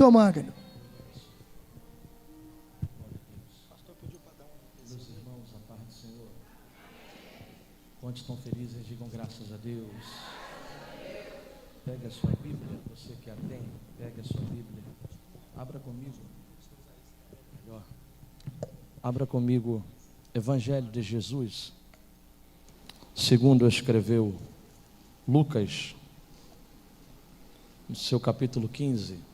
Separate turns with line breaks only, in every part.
Toma, querido.
Meus irmãos, a paz do Senhor. Quantos estão felizes, digam graças a Deus. Pegue a sua Bíblia, você que a tem, pegue a sua Bíblia. Abra comigo. Melhor. Abra comigo Evangelho de Jesus, segundo escreveu Lucas, no seu capítulo 15.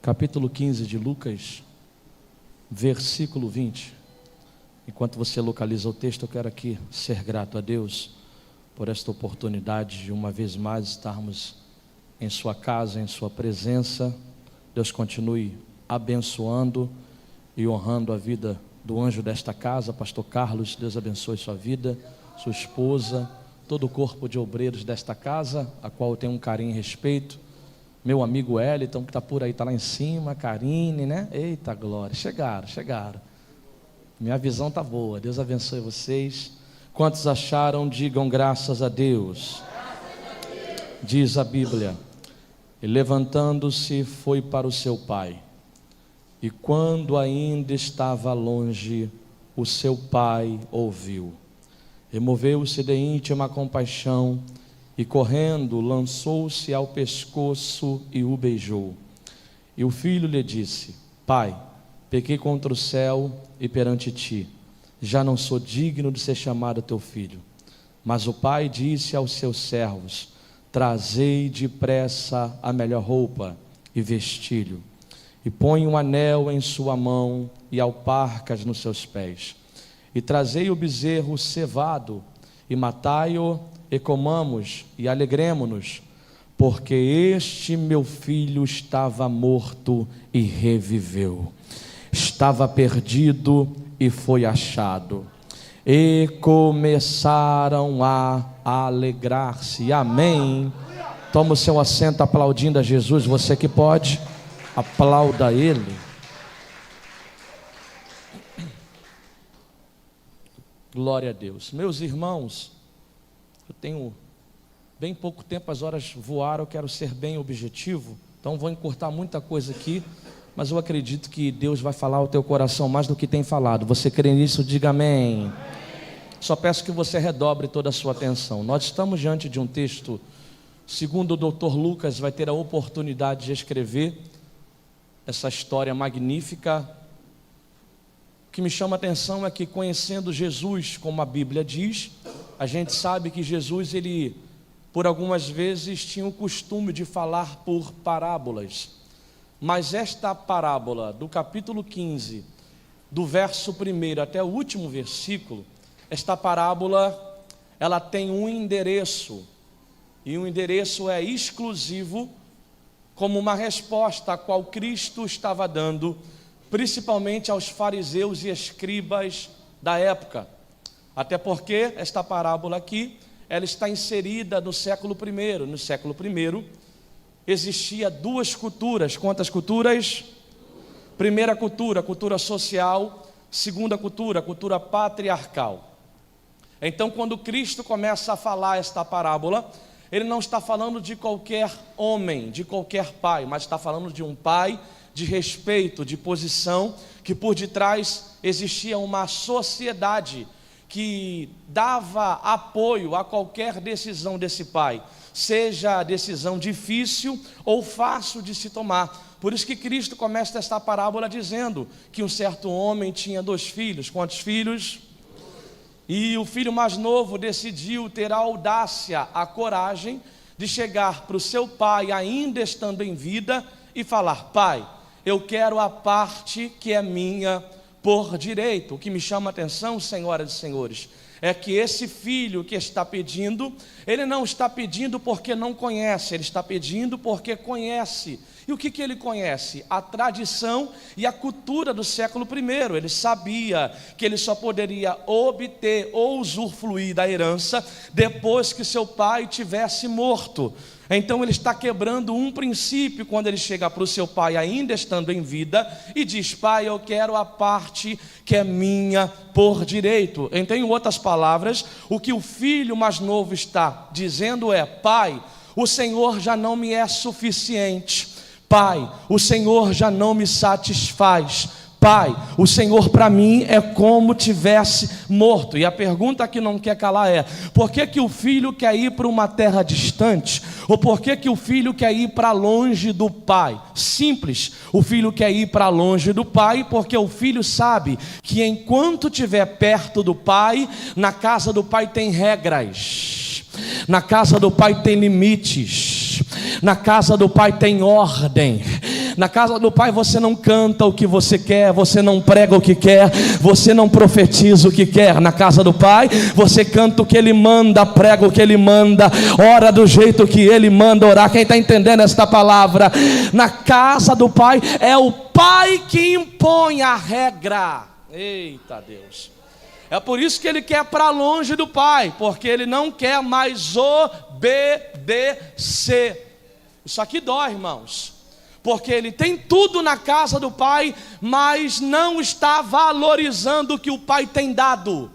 Capítulo 15 de Lucas, versículo 20. Enquanto você localiza o texto, eu quero aqui ser grato a Deus por esta oportunidade de uma vez mais estarmos em sua casa, em sua presença. Deus continue abençoando e honrando a vida do anjo desta casa, pastor Carlos. Deus abençoe sua vida, sua esposa, todo o corpo de obreiros desta casa, a qual eu tenho um carinho e respeito. Meu amigo Eliton, que está por aí, está lá em cima, Karine, né? Eita glória, chegaram. Minha visão está boa, Deus abençoe vocês. Quantos acharam, digam graças a Deus. Diz a Bíblia: e levantando-se foi para o seu pai, e quando ainda estava longe, o seu pai ouviu. Removeu-se de íntima compaixão, e correndo lançou-se ao pescoço e o beijou. E o filho lhe disse: Pai, pequei contra o céu e perante ti, já não sou digno de ser chamado teu filho. Mas o pai disse aos seus servos: trazei depressa a melhor roupa e vestilho, e põe um anel em sua mão e alparcas nos seus pés, e trazei o bezerro cevado, e matai-o, e comamos e alegremo-nos, porque este meu filho estava morto e reviveu, estava perdido e foi achado. E começaram a alegrar-se. Amém. Toma o seu assento aplaudindo a Jesus. Você que pode, aplauda Ele. Glória a Deus. Meus irmãos, eu tenho bem pouco tempo, as horas voaram, eu quero ser bem objetivo, então vou encurtar muita coisa aqui, mas eu acredito que Deus vai falar ao teu coração mais do que tem falado. Você crê nisso? Diga amém. Só peço que você redobre toda a sua atenção. Nós estamos diante de um texto, segundo o Dr. Lucas vai ter a oportunidade de escrever essa história magnífica. O que me chama a atenção é que, conhecendo Jesus, como a Bíblia diz, a gente sabe que Jesus, ele, por algumas vezes, tinha o costume de falar por parábolas. Mas esta parábola, do capítulo 15, do verso 1 até o último versículo, esta parábola, ela tem um endereço, e o endereço é exclusivo, como uma resposta a qual Cristo estava dando, principalmente aos fariseus e escribas da época. Até porque esta parábola aqui, ela está inserida no século I. No século I existia duas culturas. Quantas culturas? Primeira cultura, cultura social. Segunda cultura, cultura patriarcal. Então, quando Cristo começa a falar esta parábola, Ele não está falando de qualquer homem, de qualquer pai, mas está falando de um pai de respeito, de posição, que por detrás existia uma sociedade que dava apoio a qualquer decisão desse pai, seja decisão difícil ou fácil de se tomar. Por isso que Cristo começa esta parábola dizendo que um certo homem tinha 2 filhos. Quantos filhos? E o filho mais novo decidiu ter a audácia, a coragem de chegar para o seu pai, ainda estando em vida, e falar: pai, eu quero a parte que é minha por direito. O que me chama a atenção, senhoras e senhores, é que esse filho que está pedindo, ele não está pedindo porque não conhece, ele está pedindo porque conhece. E o que ele conhece? A tradição e a cultura do século I. Ele sabia que ele só poderia obter ou usufruir da herança depois que seu pai tivesse morto. Então ele está quebrando um princípio quando ele chega para o seu pai, ainda estando em vida, e diz: pai, eu quero a parte que é minha por direito. Então, em outras palavras, o que o filho mais novo está dizendo é: pai, o Senhor já não me é suficiente. Pai, o Senhor já não me satisfaz. Pai, o Senhor para mim é como tivesse morto. E a pergunta que não quer calar é: por que que o filho quer ir para uma terra distante? Ou por que que o filho quer ir para longe do pai? Simples, o filho quer ir para longe do pai porque o filho sabe que enquanto estiver perto do pai, na casa do pai tem regras, na casa do pai tem limites, na casa do pai tem ordem. Na casa do pai você não canta o que você quer, você não prega o que quer, você não profetiza o que quer. Na casa do pai você canta o que ele manda, prega o que ele manda, ora do jeito que ele manda orar. Quem está entendendo esta palavra? Na casa do pai é o pai que impõe a regra. Eita Deus! É por isso que ele quer para longe do pai, porque ele não quer mais obedecer. Isso aqui dói, irmãos, porque ele tem tudo na casa do pai, mas não está valorizando o que o pai tem dado.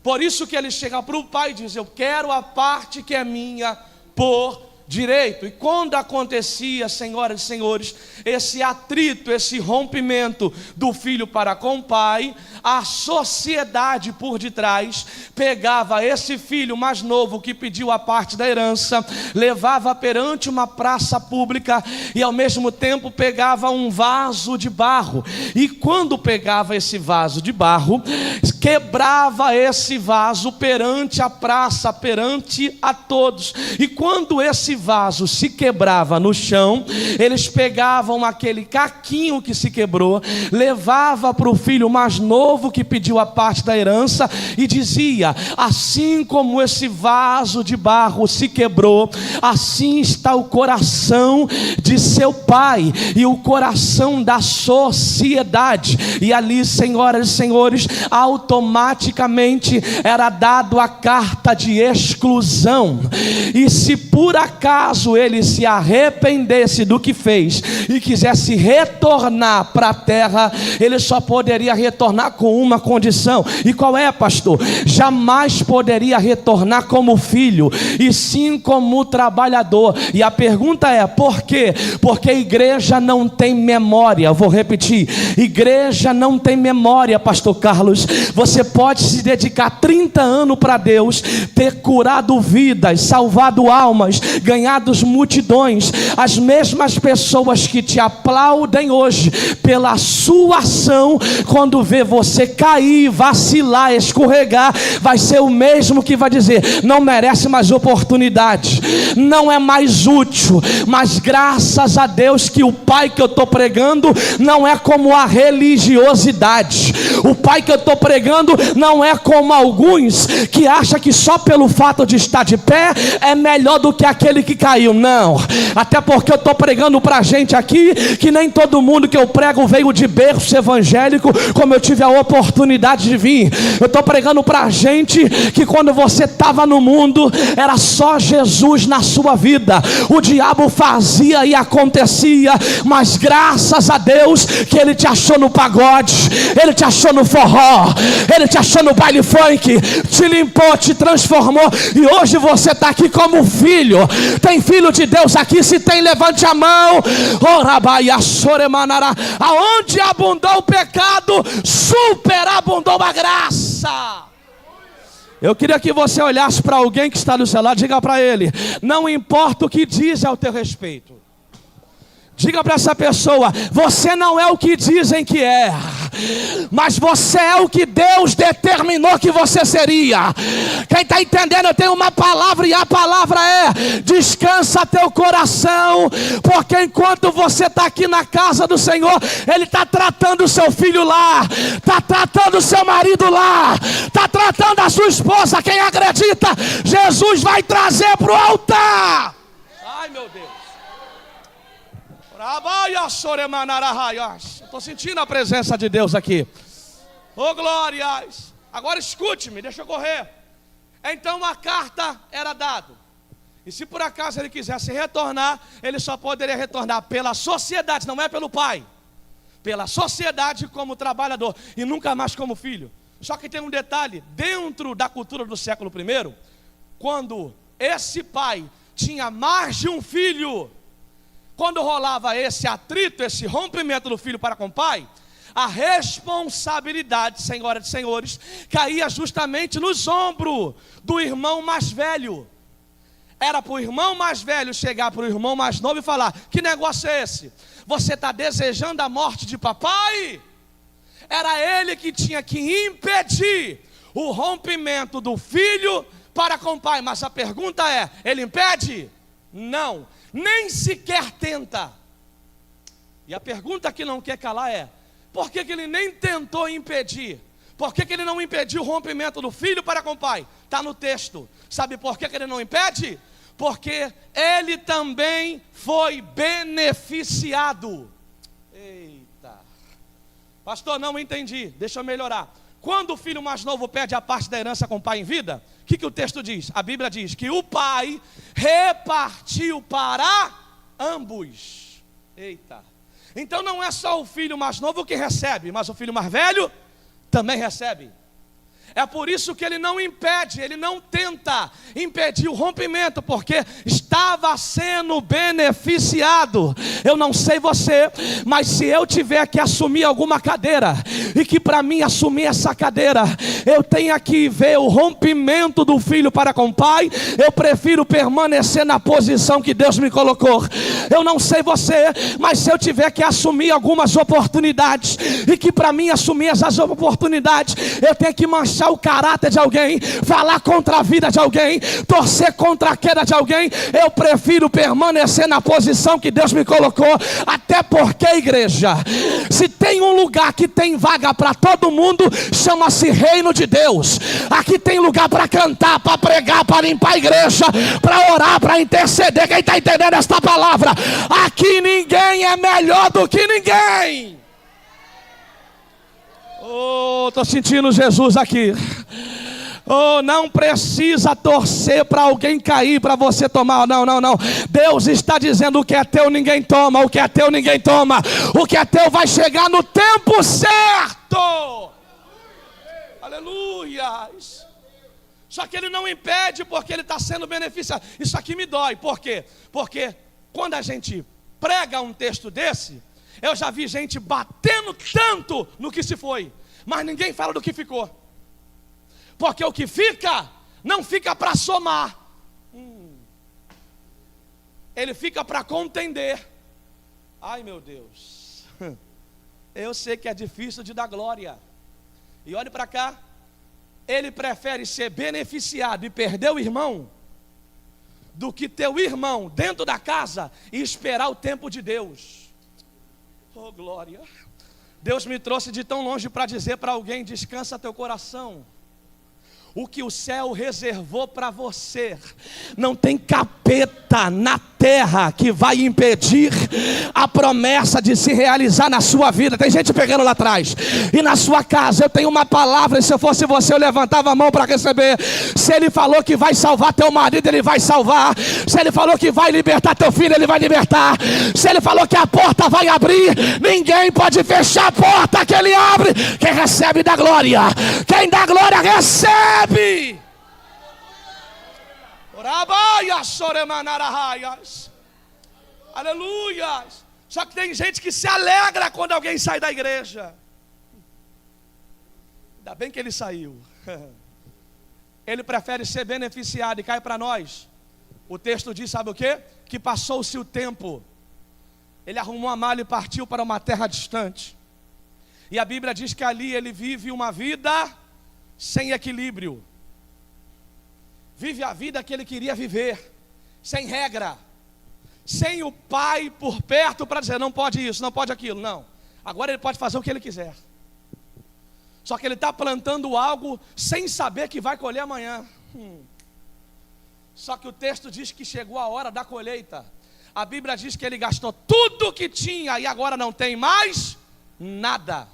Por isso que ele chega para o pai e diz: eu quero a parte que é minha por direito. E quando acontecia, senhoras e senhores, esse atrito, esse rompimento do filho para com o pai, a sociedade por detrás pegava esse filho mais novo que pediu a parte da herança, levava perante uma praça pública e ao mesmo tempo pegava um vaso de barro, e quando pegava esse vaso de barro, quebrava esse vaso perante a praça, perante a todos. E quando esse vaso se quebrava no chão, eles pegavam aquele caquinho que se quebrou, levava para o filho mais novo que pediu a parte da herança e dizia: assim como esse vaso de barro se quebrou, assim está o coração de seu pai e o coração da sociedade. E ali, senhoras e senhores, automaticamente era dado a carta de exclusão. E se por acaso ele se arrependesse do que fez e quisesse retornar para a terra, ele só poderia retornar com uma condição. E qual é, pastor? Jamais poderia retornar como filho, e sim como trabalhador. E a pergunta é: por quê? Porque a igreja não tem memória. Eu vou repetir: igreja não tem memória, pastor Carlos. Você pode se dedicar 30 anos para Deus, ter curado vidas, salvado almas, ganhado multidões, as mesmas pessoas que te aplaudem hoje pela sua ação, quando vê você cair, vacilar, escorregar, vai ser o mesmo que vai dizer: não merece mais oportunidade, não é mais útil. Mas graças a Deus que o pai que eu estou pregando não é como a religiosidade. O pai que eu estou pregando não é como alguns que acham que só pelo fato de estar de pé é melhor do que aquele que caiu. Não, até porque eu estou pregando para gente aqui que nem todo mundo que eu prego veio de berço evangélico, como eu tive a oportunidade de vir. Eu estou pregando para gente que quando você estava no mundo era só Jesus na sua vida, o diabo fazia e acontecia, mas graças a Deus que ele te achou no pagode, ele te achou no forró, ele te achou no baile funk, te limpou, te transformou, e hoje você está aqui como filho. Tem filho de Deus aqui? Se tem, levante a mão. Aonde abundou o pecado, superabundou a graça. Eu queria que você olhasse para alguém que está do seu lado, diga para ele: não importa o que diz ao teu respeito. Diga para essa pessoa: você não é o que dizem que é, mas você é o que Deus determinou que você seria. Quem está entendendo? Eu tenho uma palavra, e a palavra é: descansa teu coração, porque enquanto você está aqui na casa do Senhor, Ele está tratando o seu filho lá, está tratando o seu marido lá, está tratando a sua esposa. Quem acredita, Jesus vai trazer para o altar. Ai, meu Deus. Estou sentindo a presença de Deus aqui. Oh, glórias. Agora escute-me, deixa eu correr. Então a carta era dada. E se por acaso ele quisesse retornar, ele só poderia retornar pela sociedade, não é pelo pai. Pela sociedade como trabalhador e nunca mais como filho. Só que tem um detalhe, dentro da cultura do século I, quando esse pai tinha mais de um filho, quando rolava esse atrito, esse rompimento do filho para com o pai, a responsabilidade, senhoras e senhores, caía justamente nos ombros do irmão mais velho. Era para o irmão mais velho chegar para o irmão mais novo e falar: que negócio é esse? Você está desejando a morte de papai? Era ele que tinha que impedir o rompimento do filho para com o pai. Mas a pergunta é: ele impede? Não, nem sequer tenta. E a pergunta que não quer calar é: por que ele nem tentou impedir? Por que ele não impediu o rompimento do filho para com o pai? Está no texto. Sabe por que ele não impede? Porque ele também foi beneficiado. Eita. Pastor, não entendi. Deixa eu melhorar. Quando o filho mais novo pede a parte da herança com o pai em vida, o que o texto diz? A Bíblia diz que o pai repartiu para ambos. Eita. Então não é só o filho mais novo que recebe, mas o filho mais velho também recebe. É por isso que ele não impede, ele não tenta impedir o rompimento, porque estava sendo beneficiado. Eu não sei você, mas se eu tiver que assumir alguma cadeira, e que para mim assumir essa cadeira, eu tenho que ver o rompimento do filho para com o pai, eu prefiro permanecer na posição que Deus me colocou. Eu não sei você, mas se eu tiver que assumir algumas oportunidades, e que para mim assumir essas oportunidades, eu tenho que manchar o caráter de alguém, falar contra a vida de alguém, torcer contra a queda de alguém, eu prefiro permanecer na posição que Deus me colocou. Até porque, igreja, se tem um lugar que tem vaga para todo mundo, chama-se reino de Deus. Aqui tem lugar para cantar, para pregar, para limpar a igreja, para orar, para interceder. Quem está entendendo esta palavra? Aqui ninguém é melhor do que ninguém. Oh, estou sentindo Jesus aqui. Oh, não precisa torcer para alguém cair para você tomar. Não. Deus está dizendo: o que é teu ninguém toma, o que é teu ninguém toma. O que é teu vai chegar no tempo certo. Aleluia. Só que ele não impede porque ele está sendo beneficiado. Isso aqui me dói. Por quê? Porque quando a gente prega um texto desse, eu já vi gente batendo tanto no que se foi, mas ninguém fala do que ficou. Porque o que fica, não fica para somar. Ele fica para contender. Ai, meu Deus. Eu sei que é difícil de dar glória. E olhe para cá. Ele prefere ser beneficiado e perder o irmão, do que ter o irmão dentro da casa e esperar o tempo de Deus. Oh, glória. Deus me trouxe de tão longe para dizer para alguém: descansa teu coração. O que o céu reservou para você, não tem capeta na terra que vai impedir a promessa de se realizar na sua vida. Tem gente pegando lá atrás. E na sua casa, eu tenho uma palavra, e se eu fosse você, eu levantava a mão para receber. Se ele falou que vai salvar teu marido, ele vai salvar. Se ele falou que vai libertar teu filho, ele vai libertar. Se ele falou que a porta vai abrir, ninguém pode fechar a porta que ele abre. Quem recebe dá glória. Quem dá glória recebe. Aleluia. Só que tem gente que se alegra quando alguém sai da igreja. Ainda bem que ele saiu. Ele prefere ser beneficiado. E cai para nós. O texto diz, sabe o quê? Que passou-se o tempo, ele arrumou a mala e partiu para uma terra distante. E a Bíblia diz que ali ele vive uma vida sem equilíbrio. Vive a vida que ele queria viver, sem regra, sem o pai por perto para dizer: não pode isso, não pode aquilo. Não, agora ele pode fazer o que ele quiser. Só que ele está plantando algo sem saber que vai colher amanhã. Só que o texto diz que chegou a hora da colheita. A Bíblia diz que ele gastou tudo que tinha e agora não tem mais nada.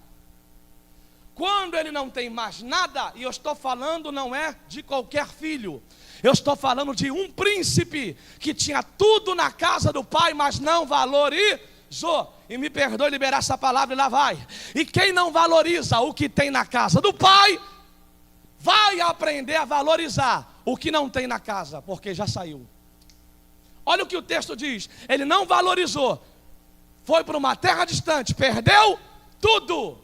Quando ele não tem mais nada, e eu estou falando não é de qualquer filho, Eu estou falando de um príncipe que tinha tudo na casa do pai, mas não valorizou. E me perdoe liberar essa palavra e lá vai. E quem não valoriza o que tem na casa do pai, vai aprender a valorizar o que não tem na casa, porque já saiu. Olha o que o texto diz. Ele não valorizou, foi para uma terra distante, perdeu tudo,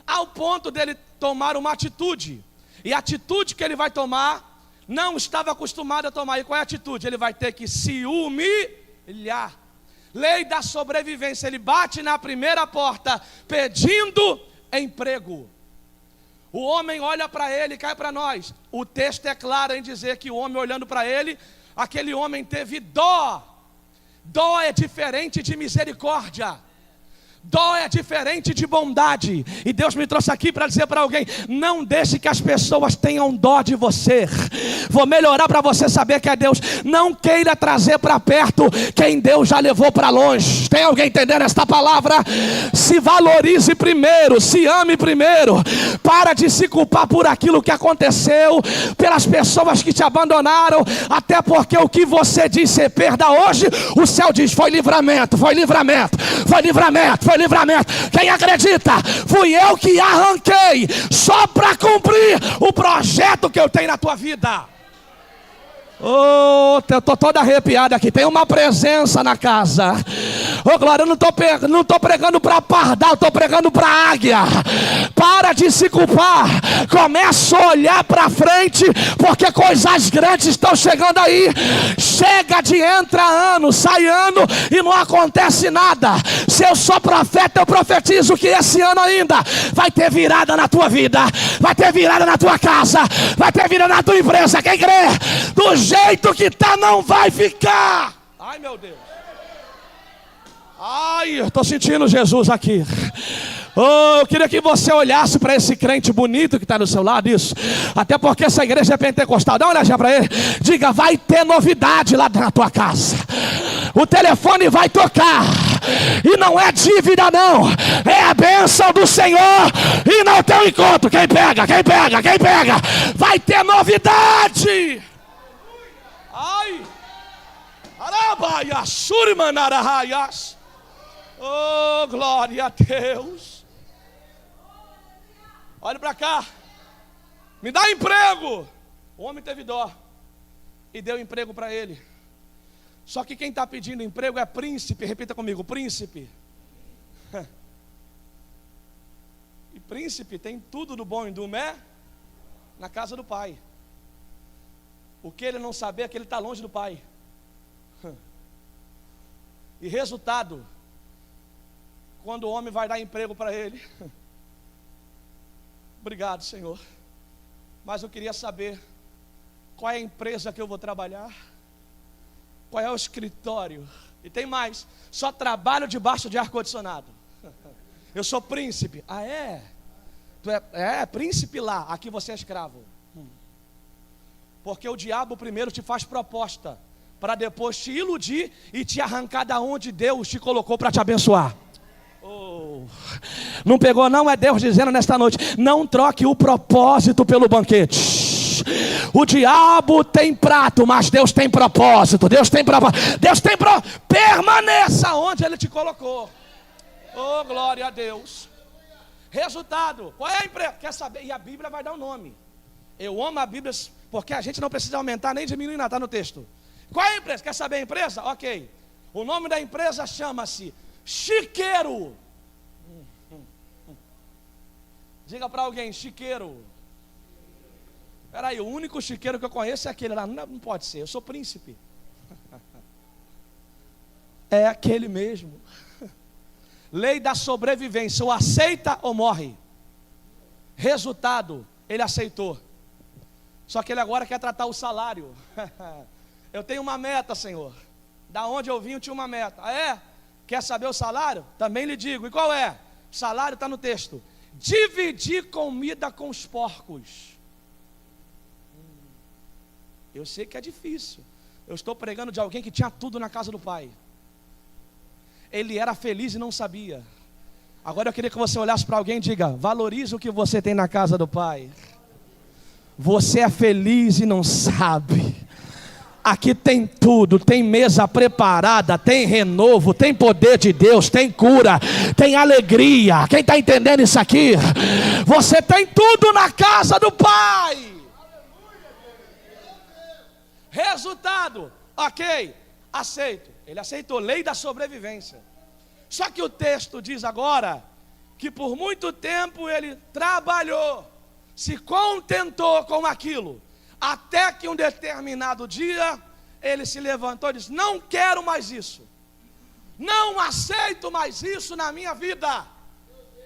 ao ponto dele tomar uma atitude. E a atitude que ele vai tomar, não estava acostumado a tomar. E qual é a atitude? Ele vai ter que se humilhar. Lei da sobrevivência. Ele bate na primeira porta pedindo emprego. O homem olha para ele e cai para nós. O texto é claro em dizer que o homem olhando para ele, aquele homem teve dó. Dó é diferente de misericórdia. Dó é diferente de bondade. E Deus me trouxe aqui para dizer para alguém: não deixe que as pessoas tenham dó de você. Vou melhorar para você saber que é Deus. Não queira trazer para perto quem Deus já levou para longe. Tem alguém entendendo esta palavra? Se valorize primeiro, se ame primeiro. Para de se culpar por aquilo que aconteceu, pelas pessoas que te abandonaram. Até porque o que você diz ser perda hoje, o céu diz: foi livramento, foi livramento, foi livramento, foi livramento. Quem acredita? Fui eu que arranquei só para cumprir o projeto que eu tenho na tua vida. Oh, eu estou toda arrepiada aqui. Tem uma presença na casa. Oh, glória, eu não estou pregando para pardal, estou pregando para águia. Para de se culpar. Começa a olhar para frente, porque coisas grandes estão chegando aí. Chega de entra ano, sai ano e não acontece nada. Se eu sou profeta, eu profetizo que esse ano ainda vai ter virada na tua vida, vai ter virada na tua casa, vai ter virada na tua empresa. Quem crê? Do jeito que está não vai ficar. Ai, meu Deus. Ai, eu estou sentindo Jesus aqui. Oh, eu queria que você olhasse para esse crente bonito que está do seu lado, isso. Até porque essa igreja é pentecostal. Dá uma olhadinha para ele. Diga: vai ter novidade lá na tua casa. O telefone vai tocar. E não é dívida não. É a bênção do Senhor. E não tem um encontro. Quem pega, quem pega, quem pega. Vai ter novidade. Ai. Arabaia, Surimanarahaias. Oh, glória a Deus. Olha para cá. Me dá emprego. O homem teve dó e deu emprego para ele. Só que quem está pedindo emprego é príncipe. Repita comigo: príncipe. E príncipe tem tudo do bom e do melhor na casa do pai. O que ele não saber é que ele está longe do pai. E resultado, quando o homem vai dar emprego para ele: obrigado, Senhor, mas eu queria saber qual é a empresa que eu vou trabalhar, qual é o escritório. E tem mais: só trabalho debaixo de ar-condicionado. Eu sou príncipe. Ah, é? Tu é príncipe lá, aqui você é escravo. Porque o diabo primeiro te faz proposta, para depois te iludir e te arrancar da onde Deus te colocou para te abençoar. Oh. Não pegou não? É Deus dizendo nesta noite: não troque o propósito pelo banquete. O diabo tem prato, mas Deus tem propósito. Deus tem propósito. Permaneça onde Ele te colocou. Oh, glória a Deus. Resultado: qual é a empresa? Quer saber? E a Bíblia vai dar o nome. Eu amo a Bíblia porque a gente não precisa aumentar nem diminuir nada, está no texto. Qual é a empresa? Quer saber a empresa? Ok. O nome da empresa chama-se Chiqueiro. Diga para alguém: chiqueiro. Espera aí, o único chiqueiro que eu conheço é aquele lá. Não pode ser, eu sou príncipe. É aquele mesmo. Lei da sobrevivência: ou aceita ou morre. Resultado: ele aceitou. Só que ele agora quer tratar o salário. Eu tenho uma meta, Senhor. Da onde eu vim eu tinha uma meta. Ah, é? Quer saber o salário? Também lhe digo. E qual é? O salário está no texto: dividir comida com os porcos. Eu sei que é difícil. Eu estou pregando de alguém que tinha tudo na casa do pai. Ele era feliz e não sabia. Agora eu queria que você olhasse para alguém e diga: valorize o que você tem na casa do pai. Você é feliz e não sabe. Aqui tem tudo, tem mesa preparada, tem renovo, tem poder de Deus, tem cura, tem alegria. Quem está entendendo isso aqui? Você tem tudo na casa do Pai. Resultado, ok, aceito. Ele aceitou, lei da sobrevivência. Só que o texto diz agora que por muito tempo ele trabalhou, se contentou com aquilo, até que um determinado dia ele se levantou e disse: não quero mais isso, não aceito mais isso na minha vida.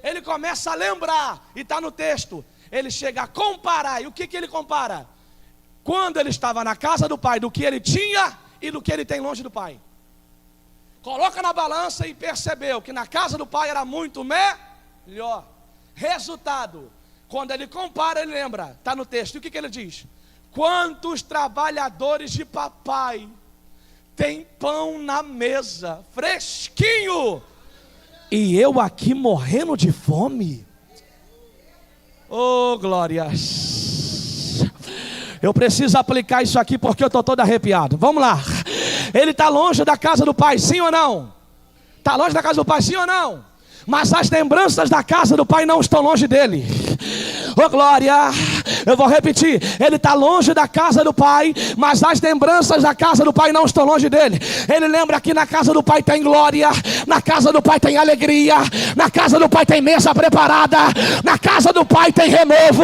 Ele começa a lembrar, e está no texto, ele chega a comparar. E o que ele compara? Quando ele estava na casa do pai, do que ele tinha e do que ele tem longe do pai. Coloca na balança e percebeu que na casa do pai era muito melhor. Resultado, quando ele compara, ele lembra, está no texto. E o que ele diz? Quantos trabalhadores de papai tem pão na mesa, fresquinho, e eu aqui morrendo de fome? Oh, glórias! Eu preciso aplicar isso aqui porque eu estou todo arrepiado. Vamos lá. Ele está longe da casa do pai, sim ou não? Está longe da casa do pai, sim ou não? Mas as lembranças da casa do pai não estão longe dele. Oh glória, eu vou repetir, ele está longe da casa do pai, mas as lembranças da casa do pai não estão longe dele. Ele lembra que na casa do pai tem glória, na casa do pai tem alegria, na casa do pai tem mesa preparada, na casa do pai tem renovo,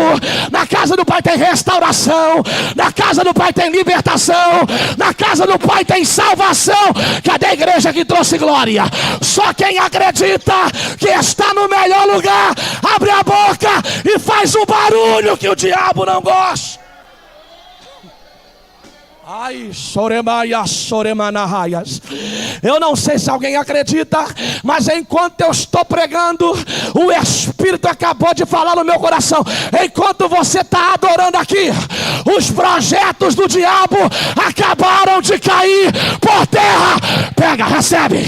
na casa do pai tem restauração, na casa do pai tem libertação, na casa do pai tem salvação. Cadê a igreja que trouxe glória? Só quem acredita que está no melhor lugar, abre a boca e faz um barulho que o diabo não gosta. Ai, soremaia, soremanahaias. Eu não sei se alguém acredita, mas enquanto eu estou pregando, o Espírito acabou de falar no meu coração. Enquanto você está adorando aqui, os projetos do diabo acabaram de cair por terra. Pega, recebe,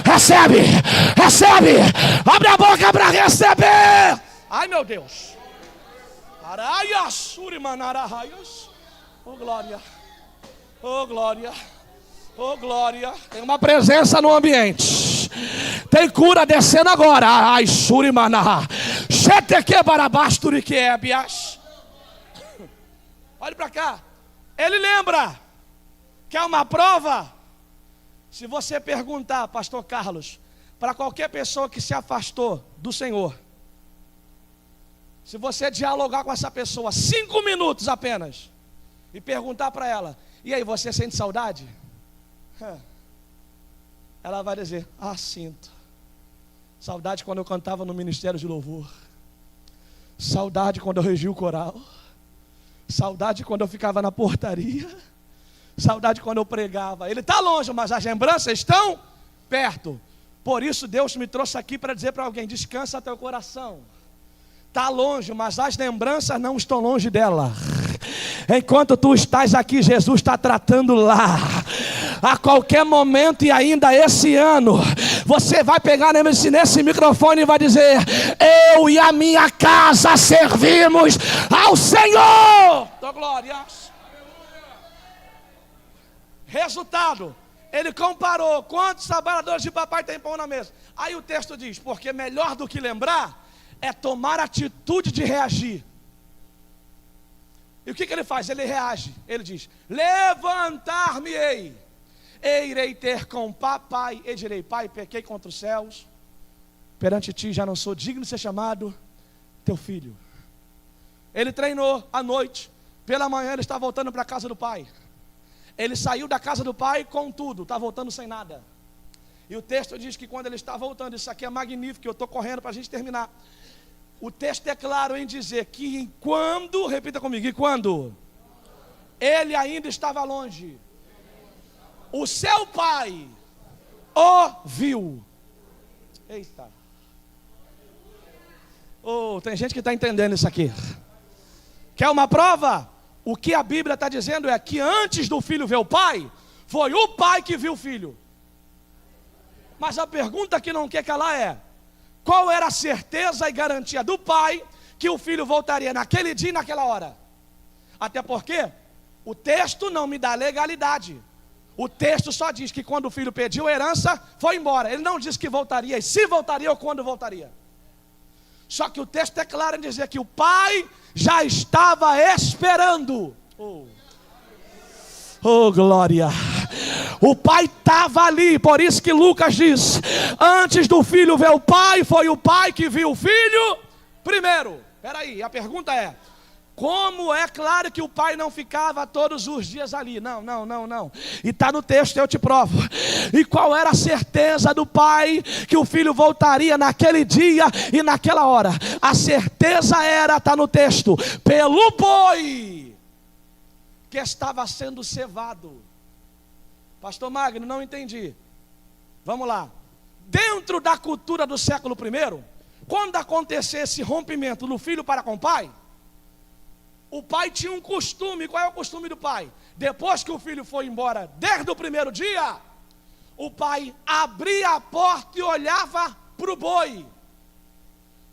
recebe, recebe. Abre a boca para receber. Ai meu Deus. Araia, surimanarahaias. Oh glória. Oh glória, oh glória. Tem uma presença no ambiente. Tem cura descendo agora. Ai, surimana. Cheteque barabasturiquebias. Olhe para cá. Ele lembra. Quer uma prova? Se você perguntar, pastor Carlos, para qualquer pessoa que se afastou do Senhor, se você dialogar com essa pessoa 5 minutos apenas e perguntar para ela: e aí, você sente saudade? Ela vai dizer: ah, sinto. Saudade quando eu cantava no ministério de louvor. Saudade quando eu regia o coral. Saudade quando eu ficava na portaria. Saudade quando eu pregava. Ele está longe, mas as lembranças estão perto. Por isso Deus me trouxe aqui para dizer para alguém: descansa teu coração. Está longe, mas as lembranças não estão longe dela. Enquanto tu estás aqui, Jesus está tratando lá. A qualquer momento e ainda esse ano, você vai pegar nesse microfone e vai dizer: eu e a minha casa servimos ao Senhor. Oh, glórias. Resultado, ele comparou quantos trabalhadores de papai tem pão na mesa. Aí o texto diz: porque melhor do que lembrar é tomar atitude de reagir. E o que ele faz? Ele reage. Ele diz: levantar-me-ei, irei ter com papai, e direi: pai, pequei contra os céus, perante ti já não sou digno de ser chamado teu filho. Ele treinou à noite, pela manhã ele está voltando para a casa do pai. Ele saiu da casa do pai com tudo, está voltando sem nada. E o texto diz que quando ele está voltando, isso aqui é magnífico, eu estou correndo para a gente terminar. O texto é claro em dizer que quando, repita comigo, e quando ele ainda estava longe, o seu pai o viu. Eita. Oh, tem gente que está entendendo isso aqui. Quer uma prova? O que a Bíblia está dizendo é que antes do filho ver o pai, foi o pai que viu o filho. Mas a pergunta que não quer calar é: qual era a certeza e garantia do pai que o filho voltaria naquele dia e naquela hora? Até porque O texto não me dá legalidade. O texto só diz que quando o filho pediu a herança, foi embora. Ele não diz que voltaria, e se voltaria ou quando voltaria. Só que o texto é claro em dizer que o pai já estava esperando. Oh, glória! O pai estava ali, por isso que Lucas diz: antes do filho ver o pai, foi o pai que viu o filho primeiro. Espera aí, a pergunta é: como é claro que o pai não ficava todos os dias ali? Não. E está no texto, eu te provo. E qual era a certeza do pai que o filho voltaria naquele dia e naquela hora? A certeza era, está no texto, pelo boi que estava sendo cevado. Pastor Magno, não entendi. Vamos lá. Dentro da cultura do século I, quando acontecer esse rompimento do filho para com o pai tinha um costume. Qual é o costume do pai? Depois que o filho foi embora, desde o primeiro dia, o pai abria a porta e olhava para o boi.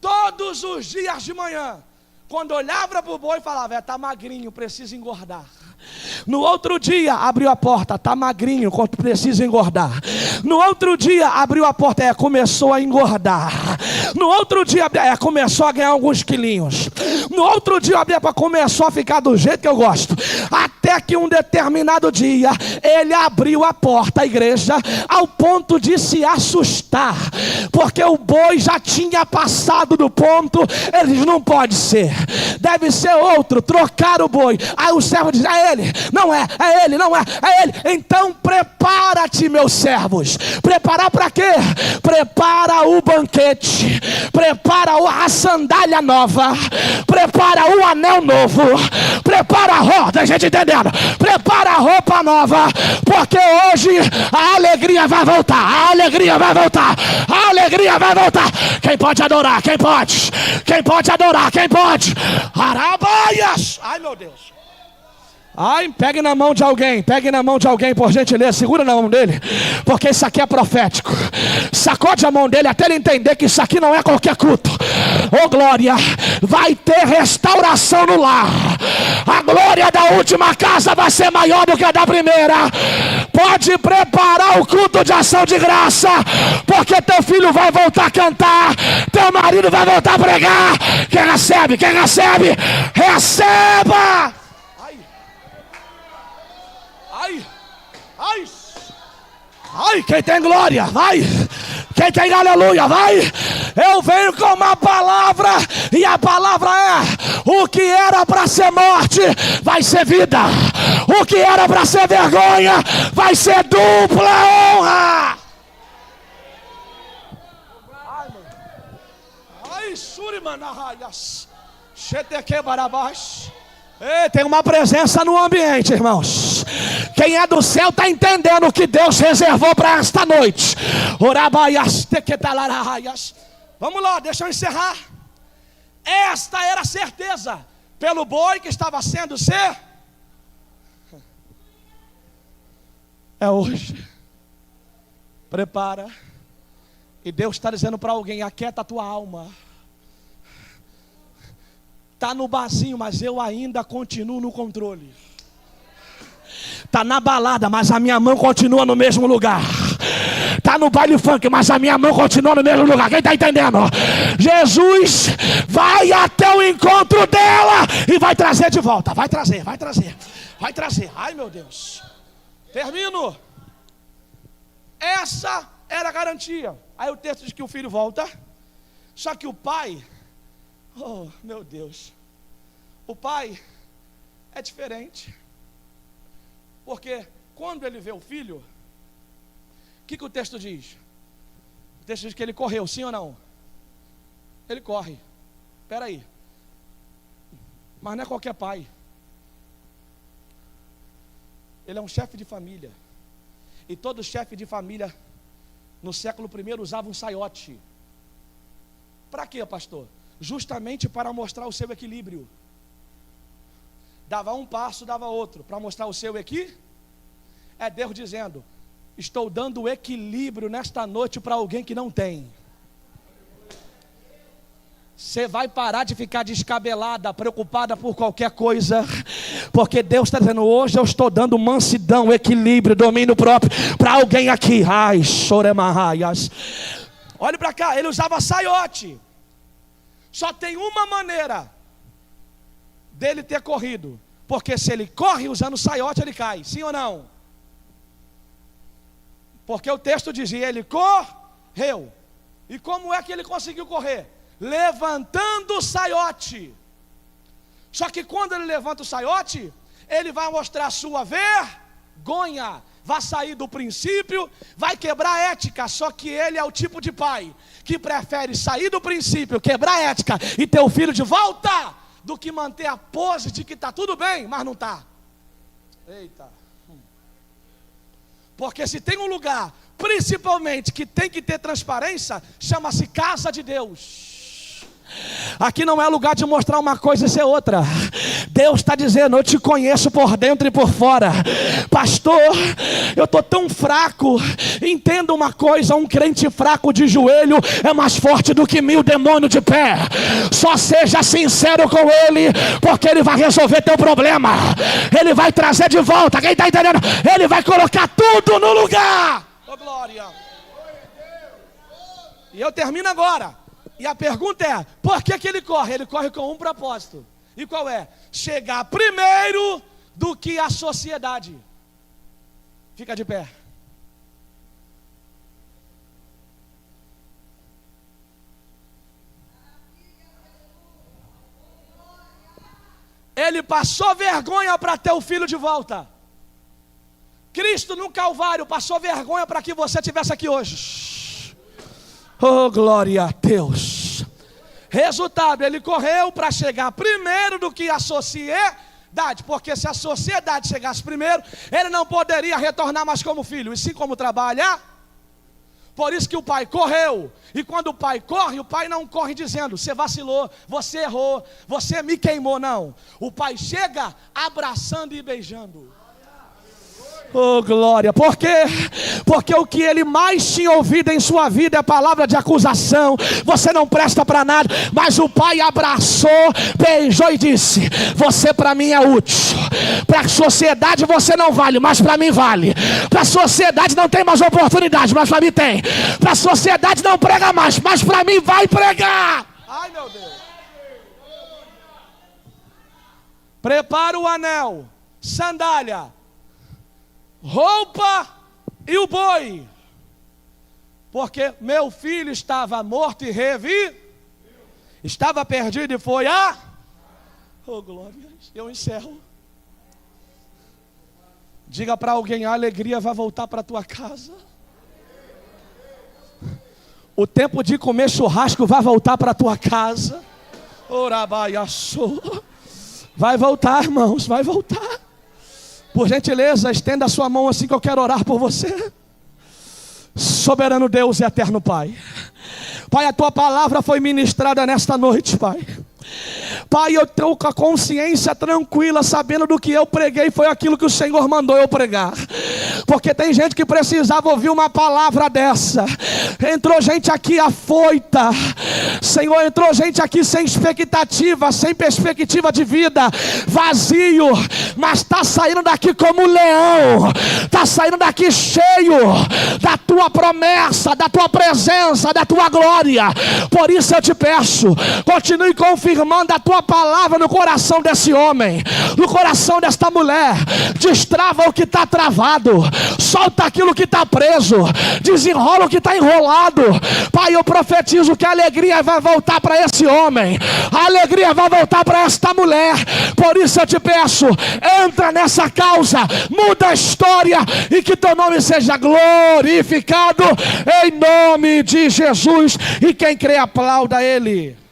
Todos os dias de manhã, quando olhava para o boi, falava: está magrinho, precisa engordar. No outro dia, abriu a porta: está magrinho, precisa engordar. No outro dia, abriu a porta: começou a engordar. No outro dia, começou a ganhar alguns quilinhos. No outro dia, começou a ficar do jeito que eu gosto. Até que um determinado dia, ele abriu a porta, a igreja, ao ponto de se assustar, porque o boi já tinha passado do ponto. Ele diz: não pode ser, deve ser outro. Trocar o boi. Aí o servo diz: é ele, não é, é ele, não é, é ele. Então prepara-te, meus servos. Preparar para quê? Prepara o banquete, prepara a sandália nova, prepara o anel novo, prepara a roda, gente entendendo? Prepara a roupa nova, porque hoje a alegria vai voltar, a alegria vai voltar, a alegria vai voltar. Quem pode adorar? Quem pode? Quem pode adorar? Quem pode? Arabaias! Ai, meu Deus! Ai, pegue na mão de alguém, por gentileza, segura na mão dele, porque isso aqui é profético. Sacode a mão dele até ele entender que isso aqui não é qualquer culto. Oh glória, vai ter restauração no lar. A glória da última casa vai ser maior do que a da primeira. Pode preparar o culto de ação de graça, porque teu filho vai voltar a cantar, teu marido vai voltar a pregar. Quem recebe, receba! Ai, quem tem glória, vai. Quem tem aleluia, vai. Eu venho com uma palavra, e a palavra é: o que era para ser morte, vai ser vida. O que era para ser vergonha, vai ser dupla honra. Ai, Surimanahayas. Chetequebarabás. Tem uma presença no ambiente, irmãos. Quem é do céu está entendendo o que Deus reservou para esta noite. Vamos lá, deixa eu encerrar. Esta era a certeza pelo boi que estava sendo ser. É hoje. Prepara. E Deus está dizendo para alguém: aquieta a tua alma. Está no barzinho, mas eu ainda continuo no controle. Está na balada, mas a minha mão continua no mesmo lugar. Está no baile funk, mas a minha mão continua no mesmo lugar. Quem está entendendo? Jesus vai até o encontro dela e vai trazer de volta. Vai trazer. Ai, meu Deus. Termino. Essa era a garantia. Aí o texto diz que o filho volta. Só que o pai... Oh, meu Deus. O pai é diferente. Porque quando ele vê o filho, o que o texto diz? O texto diz que ele correu, sim ou não? Ele corre. Espera aí. Mas não é qualquer pai. Ele é um chefe de família. E todo chefe de família no século I usava um saiote. Para quê, pastor? Justamente para mostrar o seu equilíbrio. Dava um passo, dava outro, para mostrar o seu equilíbrio. É Deus dizendo: estou dando equilíbrio nesta noite para alguém que não tem. Você vai parar de ficar descabelada, preocupada por qualquer coisa, porque Deus está dizendo: hoje eu estou dando mansidão, equilíbrio, domínio próprio para alguém aqui. Ai, choremarraias. Olhe para cá, ele usava saiote. Só tem uma maneira dele ter corrido, porque se ele corre usando saiote, ele cai, sim ou não? Porque o texto dizia: ele correu. E como é que ele conseguiu correr? Levantando o saiote. Só que quando ele levanta o saiote, ele vai mostrar sua vergonha, vai sair do princípio, vai quebrar a ética. Só que ele é o tipo de pai que prefere sair do princípio, quebrar a ética e ter o filho de volta, do que manter a pose de que está tudo bem, mas não está. Eita. Porque se tem um lugar, principalmente, que tem que ter transparência, chama-se casa de Deus. Aqui não é lugar de mostrar uma coisa e ser outra. Deus está dizendo: eu te conheço por dentro e por fora. Pastor, eu estou tão fraco. Entenda uma coisa: um crente fraco de joelho é mais forte do que 1000 demônios de pé. Só seja sincero com Ele, porque Ele vai resolver teu problema. Ele vai trazer de volta. Quem está entendendo? Ele vai colocar tudo no lugar. Oh, glória. E eu termino agora. E a pergunta é: por que ele corre? Ele corre com um propósito. E qual é? Chegar primeiro do que a sociedade. Fica de pé. Ele passou vergonha para ter o filho de volta. Cristo no Calvário passou vergonha para que você estivesse aqui hoje. Oh, glória a Deus. Resultado, ele correu para chegar primeiro do que a sociedade. Porque se a sociedade chegasse primeiro, ele não poderia retornar mais como filho, e sim como trabalhar. Por isso que o pai correu. E quando o pai corre, o pai não corre dizendo: você vacilou, você errou, você me queimou. Não, o pai chega abraçando e beijando. Oh, glória. Por quê? Porque o que ele mais tinha ouvido em sua vida é palavra de acusação. Você não presta para nada. Mas o pai abraçou, beijou e disse: você para mim é útil. Para a sociedade você não vale, mas para mim vale. Para a sociedade não tem mais oportunidade, mas para mim tem. Para a sociedade não prega mais, mas para mim vai pregar. Ai, meu Deus. Prepara o anel, sandália, roupa e o boi, porque meu filho estava morto e estava perdido e foi oh, glória. Eu encerro. Diga para alguém: a alegria vai voltar para a tua casa. O tempo de comer churrasco vai voltar para a tua casa. Orabaiaçô. Vai voltar, irmãos, vai voltar. Por gentileza, estenda a sua mão assim que eu quero orar por você. Soberano Deus e eterno Pai. Pai, a tua palavra foi ministrada nesta noite, Pai. Pai, eu estou com a consciência tranquila, sabendo do que eu preguei foi aquilo que o Senhor mandou eu pregar. Porque tem gente que precisava ouvir uma palavra dessa. Entrou gente aqui afoita, Senhor, entrou gente aqui sem expectativa, sem perspectiva de vida, vazio, mas está saindo daqui como leão, está saindo daqui cheio da tua promessa, da tua presença, da tua glória. Por isso eu te peço, continue confirmando a tua palavra no coração desse homem, no coração desta mulher. Destrava o que está travado, solta aquilo que está preso, desenrola o que está enrolado. Pai, eu profetizo que a alegria vai voltar para esse homem, a alegria vai voltar para esta mulher. Por isso eu te peço, entra nessa causa, muda a história e que teu nome seja glorificado em nome de Jesus. E quem crê aplauda ele.